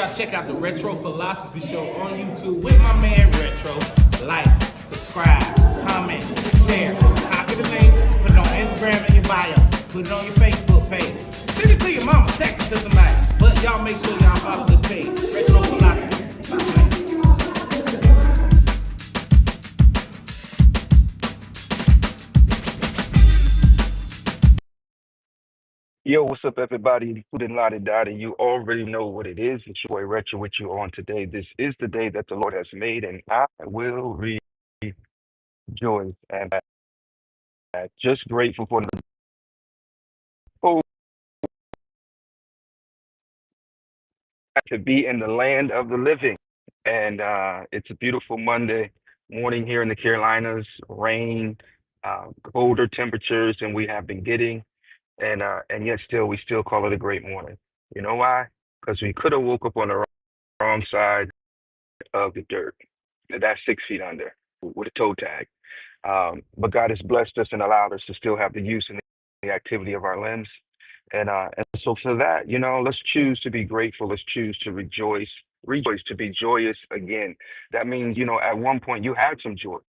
y'all check out the Retro Philosophy Show on YouTube with my man Retro. Like, subscribe, comment, share, copy the link, put it on Instagram in your bio, put it on your Facebook page. Send it to your mama, text it to somebody. But y'all make sure y'all follow this page, Retro Philosophy. Yo, what's up, everybody? Unedited. You already know what it is. It's your boy Retro with you on today. This is the day that the Lord has made, and I will rejoice. And just grateful for the hope to be in the land of the living. And it's a beautiful Monday morning here in the Carolinas. Rain, colder temperatures than we have been getting, and yet still we still call it a great morning. You know why? Because we could have woke up on the wrong side of the dirt. That's 6 feet under with a toe tag. But God has blessed us and allowed us to still have the use and the activity of our limbs. And so for that, let's choose to be grateful. Let's choose to rejoice. Rejoice to be joyous again. That means, at one point you had some joy.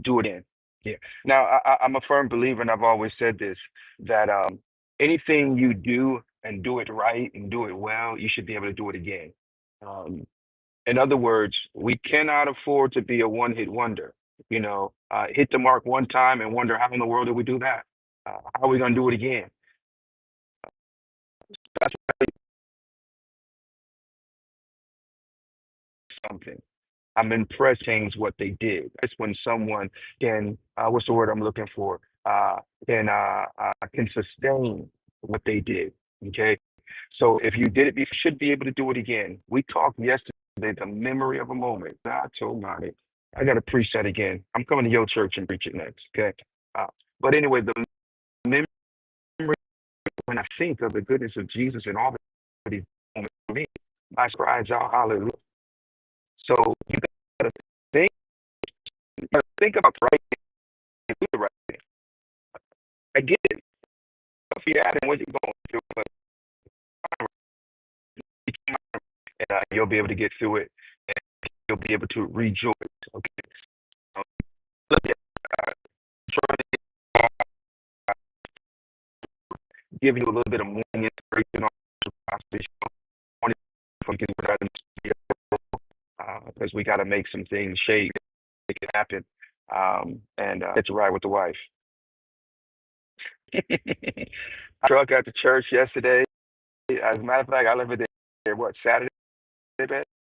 Do it in. Yeah. Now, I'm a firm believer, and I've always said this, that anything you do and do it right and do it well, you should be able to do it again. Um, in other words, we cannot afford to be a one-hit wonder. Hit the mark one time and wonder how in the world did we do that? How are we going to do it again? That's something. I'm impressed things what they did. That's when someone can, what's the word I'm looking for? Can sustain what they did. Okay. So if you did it, you should be able to do it again. We talked yesterday, the memory of a moment. I told Monty, I got to preach that again. I'm coming to your church and preach it next. Okay. Uh, but anyway, the memory, when I think of the goodness of Jesus and all that he's done for me, my cries out, hallelujah. So you got to think, about the right thing, do the right thing. I get it. If you're asking what you're going through, but you'll be able to get through it, and you'll be able to rejoice. Okay. Um, look at give you a little bit of morning inspiration on this because we got to make some things shake, make it happen, and get to ride with the wife. I truck at the church yesterday. As a matter of fact, I left it there, Saturday,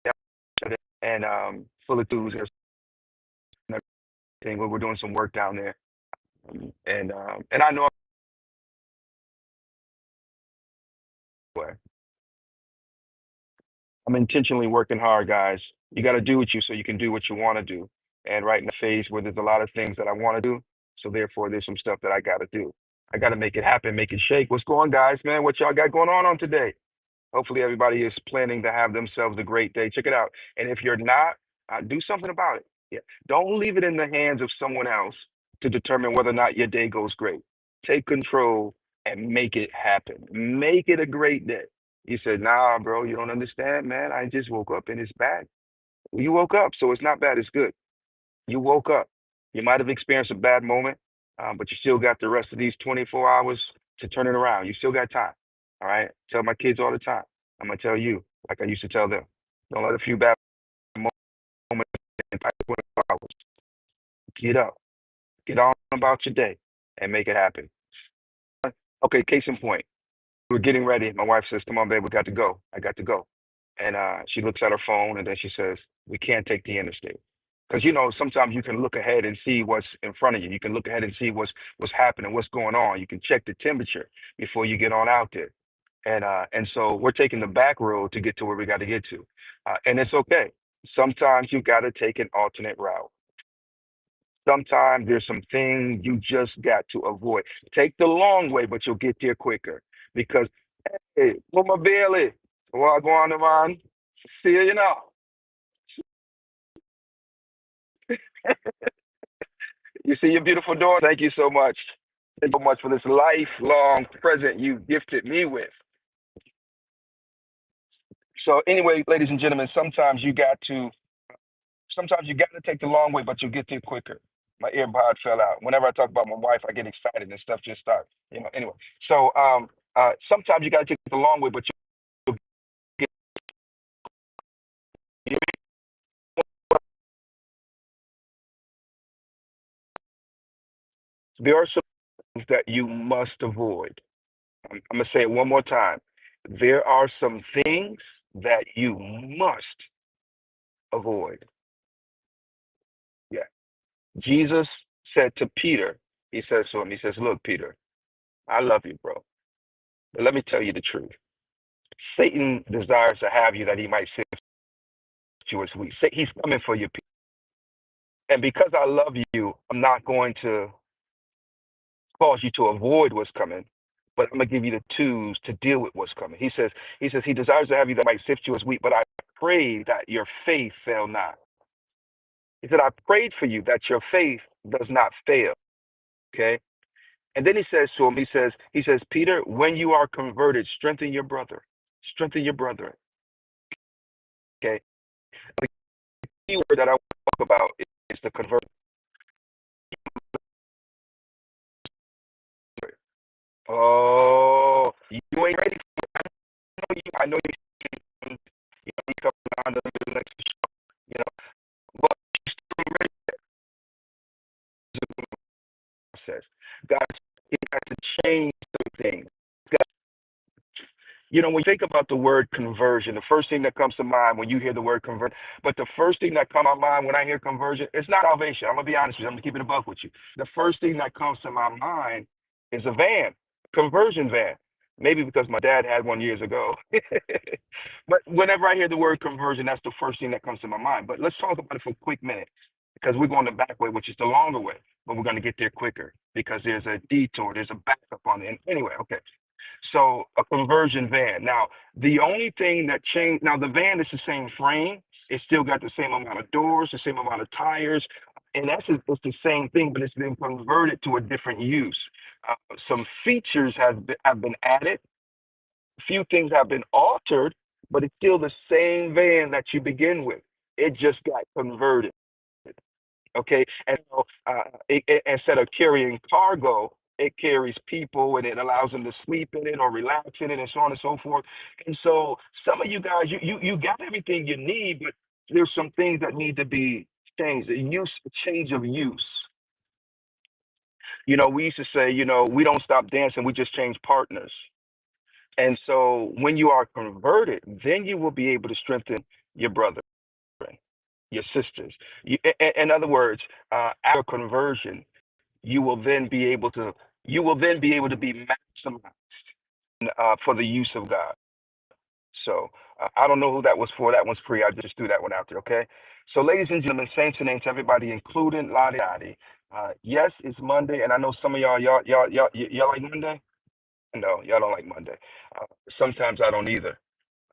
yeah, and full of enthusiasm and everything. We were doing some work down there, and I know I'm intentionally working hard, guys. You got to do what you so you can do what you want to do. And right in the phase where there's a lot of things that I want to do, so therefore there's some stuff that I got to do. I got to make it happen, make it shake. What's going on, guys, man? What y'all got going on today? Hopefully everybody is planning to have themselves a great day. Check it out. And if you're not, do something about it. Yeah. Don't leave it in the hands of someone else to determine whether or not your day goes great. Take control and make it happen. Make it a great day. You said, nah, bro, you don't understand, man. I just woke up and it's bad. You woke up, so it's not bad, it's good. You woke up. You might have experienced a bad moment, but you still got the rest of these 24 hours to turn it around. You still got time. All right. Tell my kids all the time. I'm gonna tell you, like I used to tell them, don't let a few bad moments impact 24 hours. Get up, get on about your day, and make it happen. Okay, case in point. We're getting ready. My wife says, "Come on, babe, we got to go." I got to go, and she looks at her phone, and then she says, "We can't take the interstate." Because sometimes you can look ahead and see what's in front of you. You can look ahead and see what's happening, what's going on. You can check the temperature before you get on out there. And so we're taking the back road to get to where we got to get to, and it's okay. Sometimes you got to take an alternate route. Sometimes there's some things you just got to avoid. Take the long way, but you'll get there quicker. Because hey, put my belly. Well, go on, man. See you now. You see your beautiful daughter. Thank you so much. Thank you so much for this lifelong present you gifted me with. So anyway, ladies and gentlemen, sometimes you got to take the long way, but you'll get there quicker. My earbud fell out. Whenever I talk about my wife, I get excited and stuff just starts. Anyway. So sometimes you got to take the long way, but you'll get there are some things that you must avoid. I'm gonna say it one more time. There are some things that you must avoid. Yeah. Jesus said to Peter, he says to him, he says, "Look, Peter, I love you, bro. But let me tell you the truth. Satan desires to have you that he might sift you as wheat. He's coming for you, Peter. And because I love you, I'm not going to cause you to avoid what's coming, but I'm gonna give you the tools to deal with what's coming." He says he desires to have you that might sift you as wheat, but I pray that your faith fail not. He said, I prayed for you that your faith does not fail. Okay. And then he says to him, he says, Peter, when you are converted, strengthen your brother. Strengthen your brother. Okay. The key word that I want to talk about is the convert. Oh, you ain't ready for it. I know you come down to the next, you know, but you still ain't ready to the process. God has to change some things. When you think about the word conversion, the first thing that comes to mind when you hear the word convert, but the first thing that comes to my mind when I hear conversion, it's not salvation. I'm gonna be honest with you. I'm gonna keep it a buck with you. The first thing that comes to my mind is a van, conversion van. Maybe because my dad had one years ago. But whenever I hear the word conversion, that's the first thing that comes to my mind. But let's talk about it for a quick minute because we're going the back way, which is the longer way, but we're going to get there quicker because there's a detour, there's a backup on it. Anyway, okay. So a conversion van. Now, the only thing that changed, now the van is the same frame. It's still got the same amount of doors, the same amount of tires. In essence, it's the same thing, but it's been converted to a different use. Some features have been added. A few things have been altered, but it's still the same van that you begin with. It just got converted. Okay, and so instead of carrying cargo, it carries people and it allows them to sleep in it or relax in it and so on and so forth. And so some of you guys, you got everything you need, but there's some things that need to be changed. A change of use. We used to say, we don't stop dancing, we just change partners. And so when you are converted, then you will be able to strengthen your brother, your sisters. In other words, after conversion, you will then be able to be maximized for the use of God. So I don't know who that was for. That one's free. I just threw that one out there. Okay. So, ladies and gentlemen, saints and ain'ts, everybody, including Lottie Dottie. Yes, it's Monday, and I know some of y'all like Monday. No, y'all don't like Monday. Sometimes I don't either.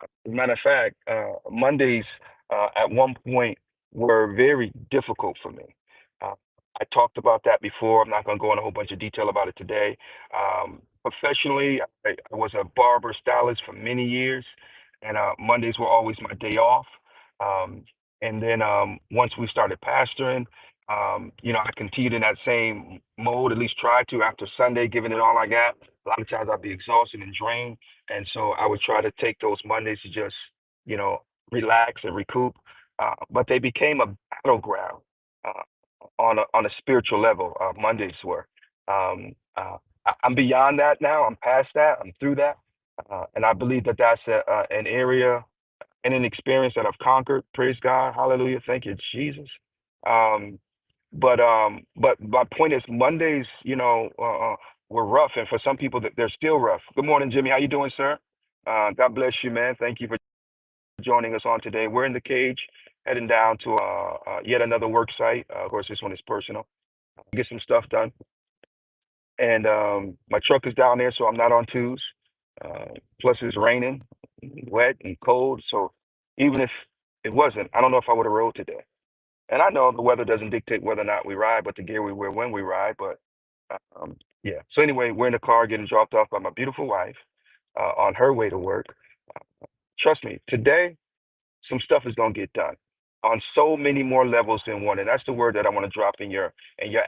As a matter of fact, Mondays at one point were very difficult for me. Uh, I talked about that before. I'm not going to go in a whole bunch of detail about it today. Professionally, I was a barber stylist for many years, and Mondays were always my day off. Um, and then once we started pastoring, I continued in that same mode, at least tried to after Sunday, giving it all I got. A lot of times I'd be exhausted and drained. And so I would try to take those Mondays to just, you know, relax and recoup. But they became a battleground on a spiritual level. Mondays were. I'm beyond that now. I'm past that. I'm through that, and I believe that that's an area and an experience that I've conquered. Praise God. Hallelujah. Thank you, Jesus. Um, but my point is Mondays, were rough, and for some people that they're still rough. Good morning, Jimmy. How you doing, sir? God bless you, man. Thank you for joining us on today. We're in the cage, heading down to yet another work site. Of course, this one is personal. Get some stuff done, and my truck is down there, so I'm not on twos. Plus, it's raining, wet, and cold. So even if it wasn't, I don't know if I would have rode today. And I know the weather doesn't dictate whether or not we ride, but the gear we wear when we ride. But yeah. So anyway, we're in the car getting dropped off by my beautiful wife on her way to work. Trust me, today some stuff is gonna get done on so many more levels than one. And that's the word that I want to drop in your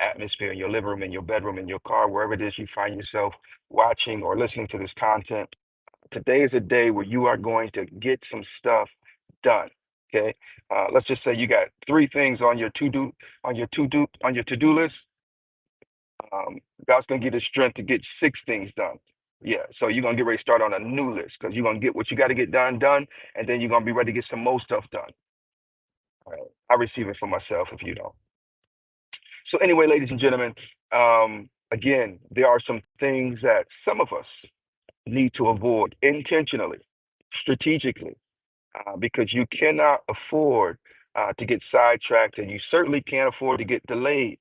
atmosphere, in your living room, in your bedroom, in your car, wherever it is you find yourself watching or listening to this content. Today is a day where you are going to get some stuff done. Okay. Let's just say you got three things on your to do list. God's gonna give you the strength to get six things done. Yeah, so you're gonna get ready to start on a new list because you're gonna get what you got to get done, and then you're gonna be ready to get some more stuff done. All right. I receive it for myself if you don't. So anyway, ladies and gentlemen, again, there are some things that some of us need to avoid intentionally, strategically, because you cannot afford to get sidetracked, and you certainly can't afford to get delayed.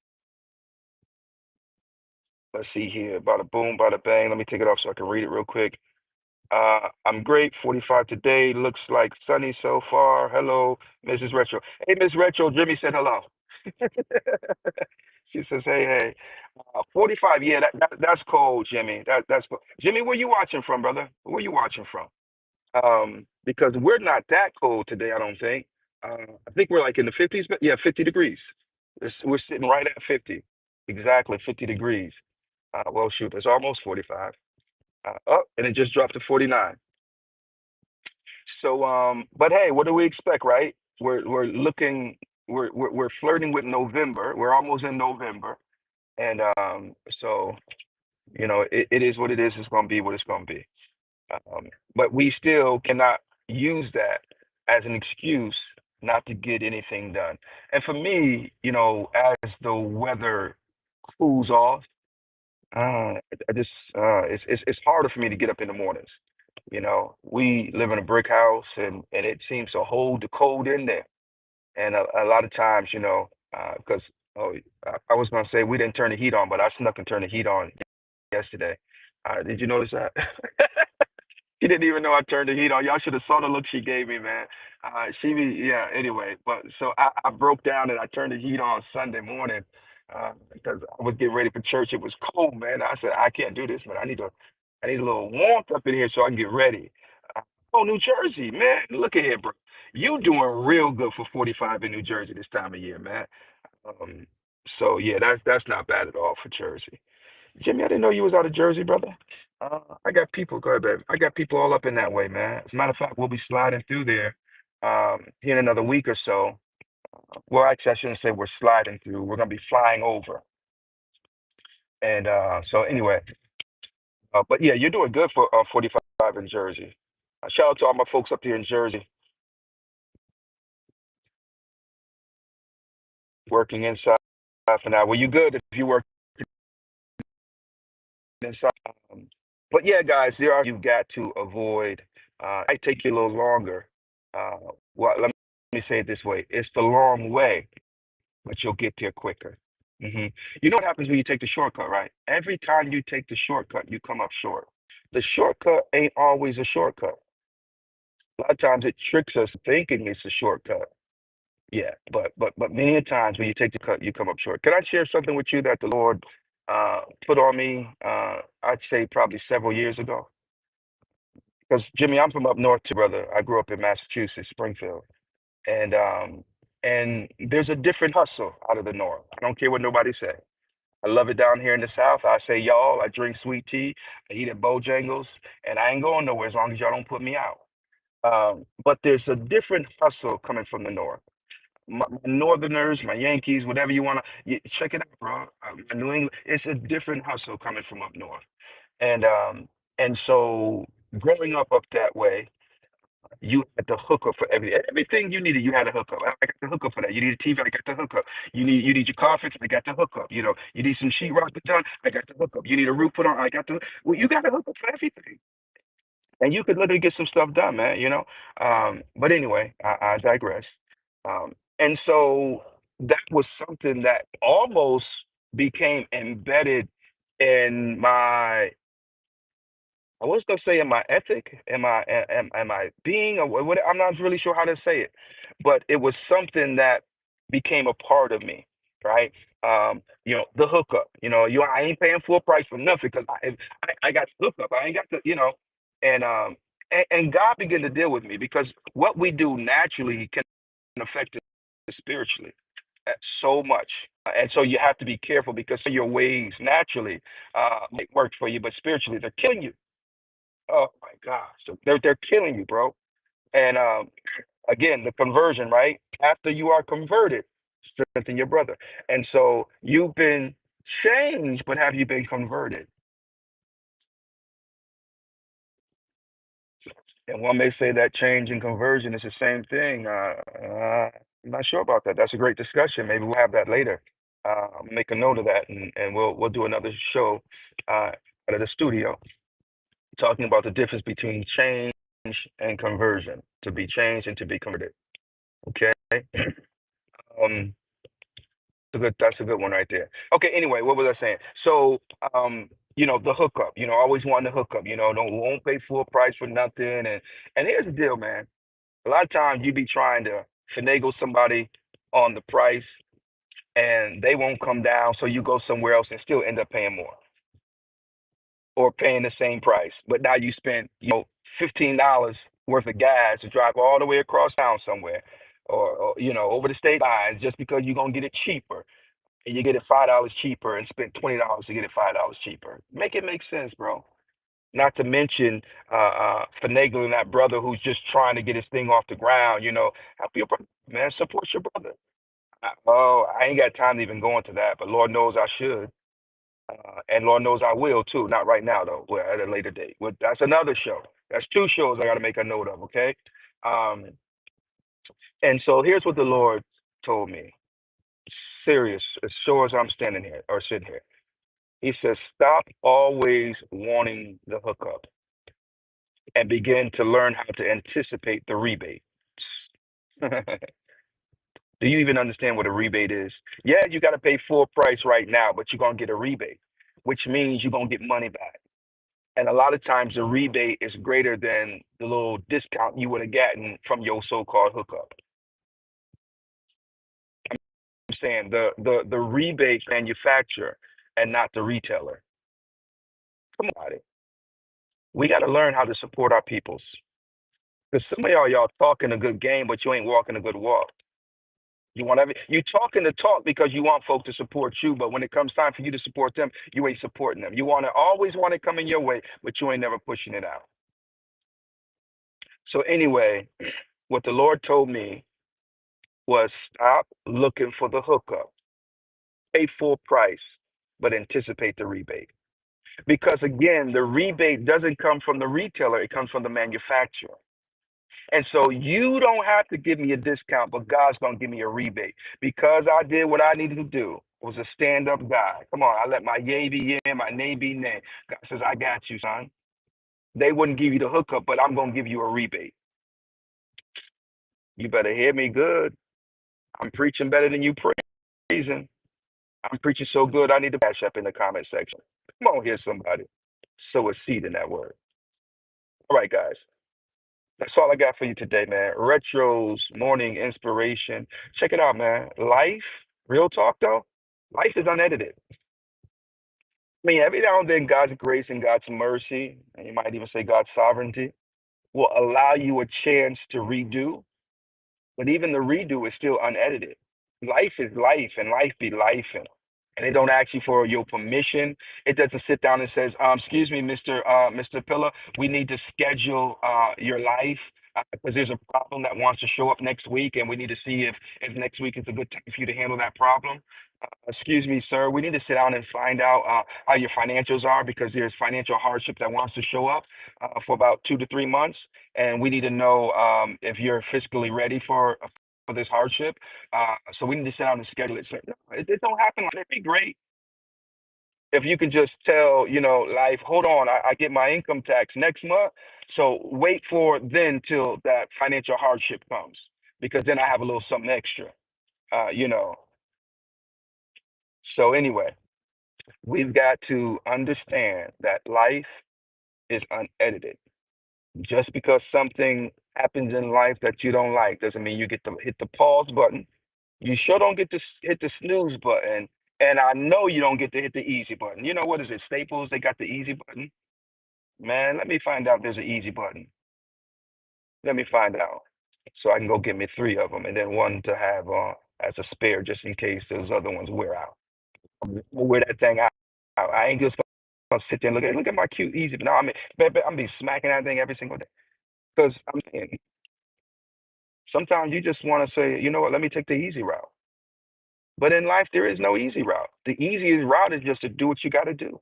Let's see here, bada boom, bada bang. Let me take it off so I can read it real quick. I'm great. 45 today. Looks like sunny so far. Hello, Mrs. Retro. Hey, Miss Retro. Jimmy said hello. She says, hey, hey. 45. Yeah, that's cold, Jimmy. That's cold. Jimmy, where you watching from, brother? Where you watching from? Because we're not that cold today, I don't think. I think we're like in the 50s, but yeah, 50 degrees. We're sitting right at 50. Exactly, 50 degrees. Well, shoot, it's almost 45. Up, and it just dropped to 49. So, but hey, what do we expect, right? We're looking, we're flirting with November. We're almost in November, and so it is what it is. It's going to be what it's going to be. Um, but we still cannot use that as an excuse not to get anything done. And for me, as the weather cools off, I just it's harder for me to get up in the mornings. We live in a brick house, and it seems to hold the cold in there. And a lot of times, because oh, I was gonna say we didn't turn the heat on, but I snuck and turned the heat on yesterday. Did you notice that? She didn't even know I turned the heat on. Y'all should have saw the look she gave me, man. Yeah, anyway. But so I broke down and I turned the heat on Sunday morning because I was getting ready for church. It was cold, man. I said, I can't do this, man. I need a little warmth up in here so I can get ready. Uh, oh, New Jersey, man. Look at here, bro. You doing real good for 45 in New Jersey this time of year, man. Um, so yeah, that's not bad at all for Jersey. Jimmy, I didn't know you was out of Jersey, brother. I got people, go ahead, baby. I got people all up in that way, man. As a matter of fact, we'll be sliding through there here in another week or so. Well, actually, I shouldn't say we're sliding through. We're going to be flying over. And so, anyway, but yeah, you're doing good for 45 in Jersey. Shout out to all my folks up here in Jersey working inside for now. Well, you good if you work inside. Um, but yeah, guys, there are you've got to avoid. It might take you a little longer. Uh, well, let me say it this way: it's the long way, but you'll get there quicker. hmm You know what happens when you take the shortcut, right? Every time you take the shortcut, you come up short. The shortcut ain't always a shortcut. A lot of times it tricks us thinking it's a shortcut. Yeah, but many a times when you take the cut, you come up short. Can I share something with you that the Lord put on me? I'd say probably several years ago. Because Jimmy, I'm from up north too, brother. I grew up in Massachusetts, Springfield, and there's a different hustle out of the north. I don't care what nobody say. I love it down here in the south. I say y'all. I drink sweet tea. I eat at Bojangles, and I ain't going nowhere as long as y'all don't put me out. But there's a different hustle coming from the north. My Northerners, my Yankees, whatever you want to check it out, bro. New England, it's a different hustle coming from up north, and so growing up that way, you had the hookup for everything you needed. You had a hookup. I got the hookup for that. You need a TV, I got the hookup. You need your car fixed, I got the hookup. You need some sheetrock done, I got the hookup. You need a roof put on, I got the. Well, you got a hookup for everything, and you could literally get some stuff done, man. But anyway, I digress. And so that was something that almost became embedded in my, I was gonna say in my ethic, am I being, or what? I'm not really sure how to say it, but it was something that became a part of me, right? The hookup. I ain't paying full price for nothing because I got the hookup. I ain't got the, and And God began to deal with me because what we do naturally can affect us spiritually so much. And so you have to be careful because your ways naturally might work for you, but spiritually they're killing you. Oh my gosh. So they're killing you, bro. And again, the conversion, right? After you are converted, strengthen your brother. And so you've been changed, but have you been converted? And one may say that change and conversion is the same thing. I'm not sure about that. That's a great discussion. Maybe we'll have that later. Make a note of that, and we'll do another show out of the studio talking about the difference between change and conversion. To be changed and to be converted. Okay. Um, that's a good one right there. Okay. Anyway, what was I saying? So, the hookup. Always wanting to hook up. Don't won't pay full price for nothing. And here's the deal, man. A lot of times you be trying to finagle somebody on the price and they won't come down, so you go somewhere else and still end up paying more or paying the same price. But now you spent, $15 worth of gas to drive all the way across town somewhere or over the state lines just because you're gonna get it cheaper. And you get it $5 cheaper and spend $20 to get it $5 cheaper. Make it make sense, bro. Not to mention finagling that brother who's just trying to get his thing off the ground. Help your brother, man. Support your brother. Oh, I ain't got time to even go into that, but Lord knows I should, and Lord knows I will too. Not right now though. Well, at a later date. Well, that's another show. That's two shows I got to make a note of. Okay. Um, and so here's what the Lord told me. Serious, as sure as I'm standing here or sitting here. He says, stop always wanting the hookup and begin to learn how to anticipate the rebate. Do you even understand what a rebate is? Yeah, you got to pay full price right now, but you're going to get a rebate, which means you're going to get money back. And a lot of times the rebate is greater than the little discount you would have gotten from your so-called hookup. I'm saying the rebate manufacturer and not the retailer. Come on, we got to learn how to support our peoples. Because some of y'all talking a good game, but you ain't walking a good walk. You talking the talk because you want folk to support you, but when it comes time for you to support them, you ain't supporting them. You always want it coming your way, but you ain't never pushing it out. So anyway, what the Lord told me was stop looking for the hookup, pay full price, but anticipate the rebate. Because again, the rebate doesn't come from the retailer, it comes from the manufacturer. And so you don't have to give me a discount, but God's going to give me a rebate because I did what I needed to do. I was a stand up guy. Come on, I let my yay be yay, my nay be nay. God says, I got you, son. They wouldn't give you the hookup, but I'm going to give you a rebate. You better hear me good. I'm preaching better than you praising. I'm preaching so good, I need to bash up in the comment section. Come on here, somebody. Sow a seed in that word. All right, guys. That's all I got for you today, man. Retro's morning inspiration. Check it out, man. Life, real talk though, life is unedited. I mean, every now and then, God's grace and God's mercy, and you might even say God's sovereignty, will allow you a chance to redo, but even the redo is still unedited. Life is life, and life be life, and it don't ask you for your permission. It doesn't sit down and says, "Excuse me, Mr. Pillar, we need to schedule your life because there's a problem that wants to show up next week, and we need to see if next week is a good time for you to handle that problem." Excuse me, sir, we need to sit down and find out how your financials are because there's financial hardship that wants to show up for about 2 to 3 months, and we need to know if you're fiscally ready for this hardship. So we need to sit down and schedule it. So, no, it don't happen. It'd be great if you could just tell, life, hold on, I get my income tax next month. So wait for then till that financial hardship comes because then I have a little something extra, uh, you know. So anyway, we've got to understand that life is unedited. Just because something happens in life that you don't like doesn't mean you get to hit the pause button. You sure don't get to hit the snooze button. And I know you don't get to hit the easy button. You know what is it? Staples, they got the easy button. Man, let me find out if there's an easy button. Let me find out. So I can go get me three of them and then one to have as a spare just in case those other ones wear out. We'll wear that thing out. I ain't just gonna sit there and look at my cute easy. No, I mean, baby, I'm be smacking that thing every single day. Because I'm saying sometimes you just want to say, you know what, let me take the easy route. But in life, there is no easy route. The easiest route is just to do what you got to do.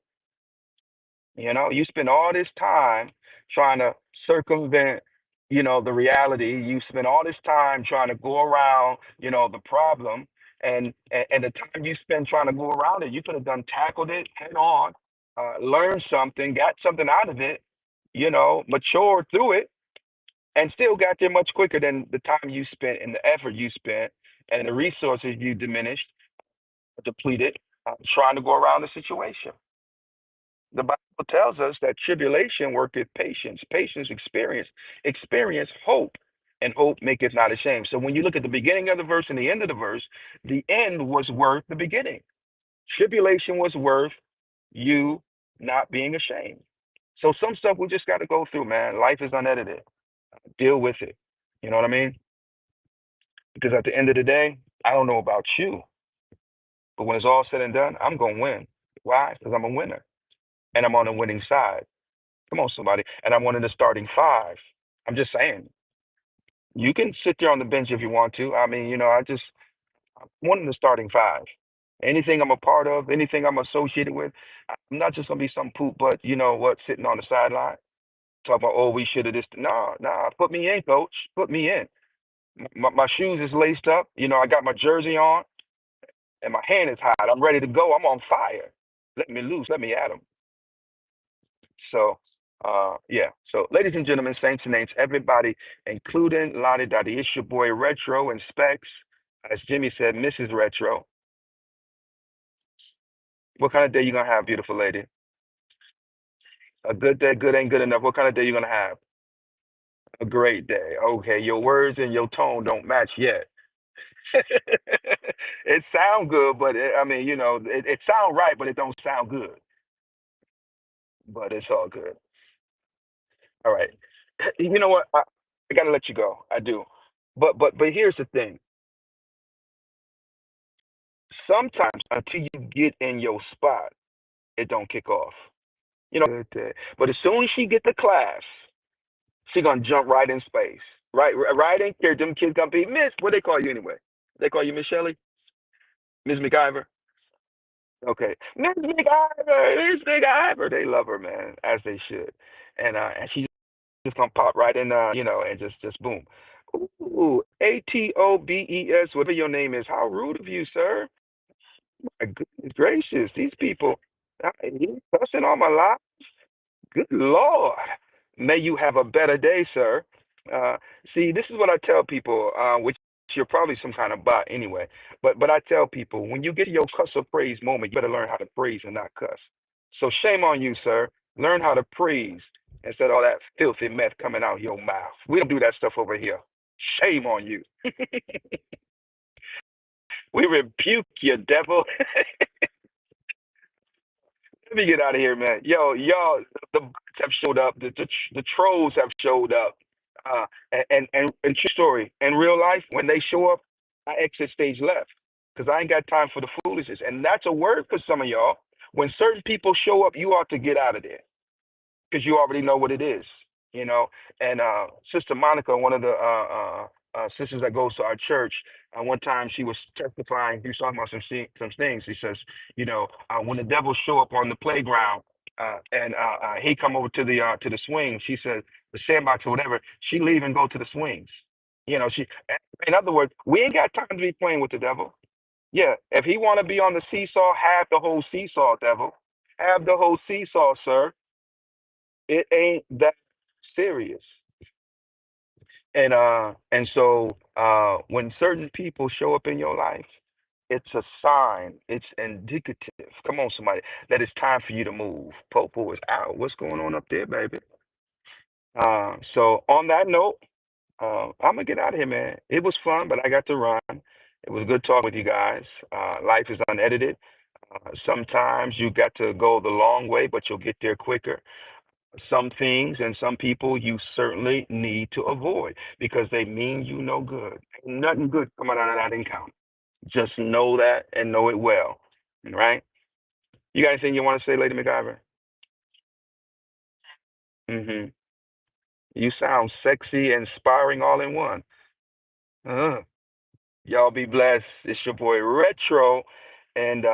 You know, you spend all this time trying to circumvent, the reality. You spend all this time trying to go around, the problem, and the time you spend trying to go around it, you could have done tackled it head on, learned something, got something out of it, matured through it, and still got there much quicker than the time you spent and the effort you spent and the resources you diminished, depleted, trying to go around the situation. The Bible tells us that tribulation worketh patience, patience experience hope, and hope maketh not ashamed. So when you look at the beginning of the verse and the end of the verse, the end was worth the beginning. Tribulation was worth you not being ashamed. So some stuff we just got to go through, man. Life is unedited. Deal with it. You know what I mean? Because at the end of the day, I don't know about you, but when it's all said and done, I'm going to win. Why? Because I'm a winner and I'm on the winning side. Come on, somebody. And I'm one of the starting five. I'm just saying. You can sit there on the bench if you want to. I mean, I'm one of the starting five. Anything I'm a part of, anything I'm associated with, I'm not just gonna be some poop, but you know what, sitting on the sideline, talk about, oh, we should have this. No, no, put me in, coach. Put me in. My shoes is laced up. I got my jersey on, and my hand is hot. I'm ready to go. I'm on fire. Let me loose. Let me at 'em. So, yeah. So, ladies and gentlemen, saints and ain'ts, everybody, including Lottie Dottie, it's your boy Retro and Specs. As Jimmy said, Mrs. Retro. What kind of day you gonna have, beautiful lady? A good day, good ain't good enough. What kind of day you gonna have? A great day. Okay, your words and your tone don't match yet. It sound good, but I mean, it sound right, but it don't sound good. But it's all good. All right. You know what? I gotta let you go. I do. But here's the thing. Sometimes until you get in your spot, it don't kick off. But as soon as she get to class, she gonna jump right in space. Right in here. Them kids gonna be Miss. What they call you anyway? They call you Miss Shelley, Miss McIver. Okay, Miss McIver, Miss McIver. They love her, man, as they should. And she just gonna pop right in, and just boom. Ooh, Atobes, whatever your name is. How rude of you, sir. My goodness gracious, these people, you cussing on my life. Good Lord. May you have a better day, sir. Uh, See, this is what I tell people, which you're probably some kind of bot anyway. But I tell people, when you get to your cuss or praise moment, you better learn how to praise and not cuss. So shame on you, sir. Learn how to praise instead of all that filthy mess coming out your mouth. We don't do that stuff over here. Shame on you. We rebuke you, devil. Let me get out of here, man. Yo, y'all, the bots have showed up. The trolls have showed up. And true story. In real life, when they show up, I exit stage left because I ain't got time for the foolishness. And that's a word for some of y'all. When certain people show up, you ought to get out of there because you already know what it is, you know. And Sister Monica, one of the sisters that goes to our church, one time she was testifying. She was talking about some things. She says, when the devil show up on the playground and he come over to the swing, she said the sandbox or whatever, she leave and go to the swings. In other words, we ain't got time to be playing with the devil. Yeah, if he want to be on the seesaw, have the whole seesaw, devil. Have the whole seesaw, sir. It ain't that serious. And so when certain people show up in your life, it's a sign, it's indicative. Come on, somebody, that it's time for you to move. Popo is out. What's going on up there, baby? So on that note, I'm gonna get out of here, man. It was fun, but I got to run. It was good talking with you guys. Life is unedited. Sometimes you got to go the long way, but you'll get there quicker. some things and some people you certainly need to avoid because they mean you no good. Ain't nothing good coming out of that encounter. Just know that and know it well. Right? You got anything you want to say, Lady McIver? Hmm. You sound sexy and inspiring all in one. Uh, y'all be blessed. It's your boy Retro. And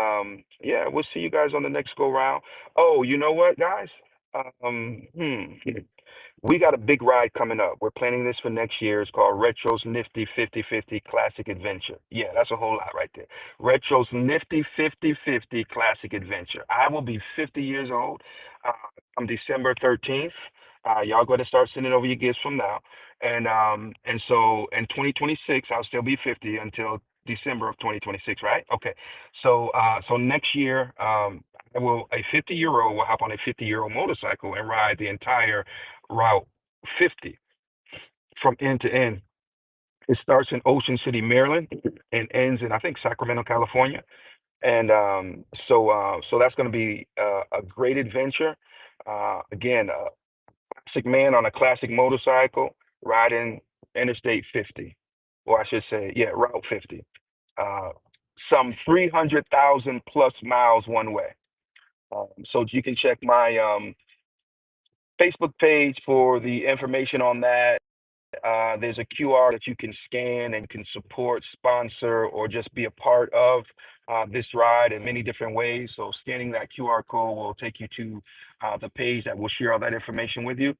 yeah, we'll see you guys on the next go round. Oh, you know what, guys? Um, hmm. We got a big ride coming up. We're planning this for next year. It's called Retro's Nifty 50/50 Classic Adventure. Yeah, that's a whole lot right there. Retro's Nifty 50/50 Classic Adventure. I will be 50 years old uh, on December 13th. Y'all got to start sending over your gifts from now. And so in 2026, I'll still be 50 until December of 2026, right? Okay. So next year, a 50-year-old will hop on a 50-year-old motorcycle and ride the entire Route 50 from end to end. It starts in Ocean City, Maryland, and ends in I think Sacramento, California. And so that's going to be a great adventure. Again, a classic man on a classic motorcycle riding Interstate 50, or I should say, yeah, Route 50. Uh, some 300,000 plus miles one way. So you can check my Facebook page for the information on that. There's a QR that you can scan and can support, sponsor, or just be a part of this ride in many different ways. So scanning that QR code will take you to the page that will share all that information with you.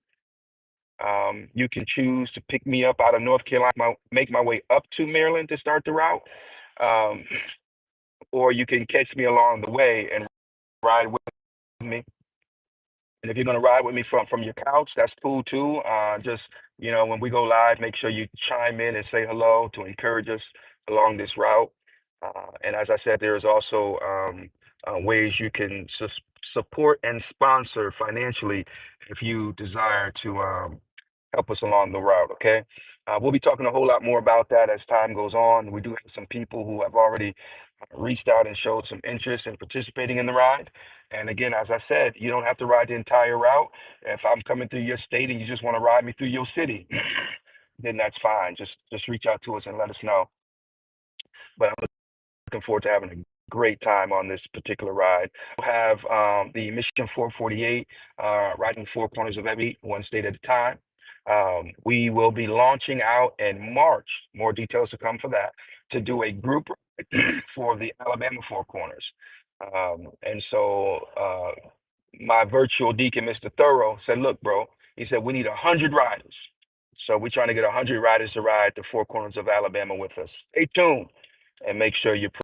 You can choose to pick me up out of North Carolina, make my way up to Maryland to start the route, um, or you can catch me along the way and ride with me. And if you're going to ride with me from your couch, that's cool too. Just, when we go live, make sure you chime in and say hello to encourage us along this route. And as I said, there's also ways you can support and sponsor financially if you desire to help us along the route, okay? We'll be talking a whole lot more about that as time goes on. We do have some people who have already reached out and showed some interest in participating in the ride. And again, as I said, you don't have to ride the entire route. If I'm coming through your state and you just want to ride me through your city, then that's fine. Just reach out to us and let us know. But I'm looking forward to having a great time on this particular ride. We'll have the Mission 448 riding four corners of every one state at a time. We will be launching out in March, more details to come for that, to do a group for the Alabama Four Corners. And so my virtual deacon, Mr. Thorough, said, look, bro, he said, we need 100 riders. So we're trying to get 100 riders to ride the four corners of Alabama with us. Stay tuned and make sure you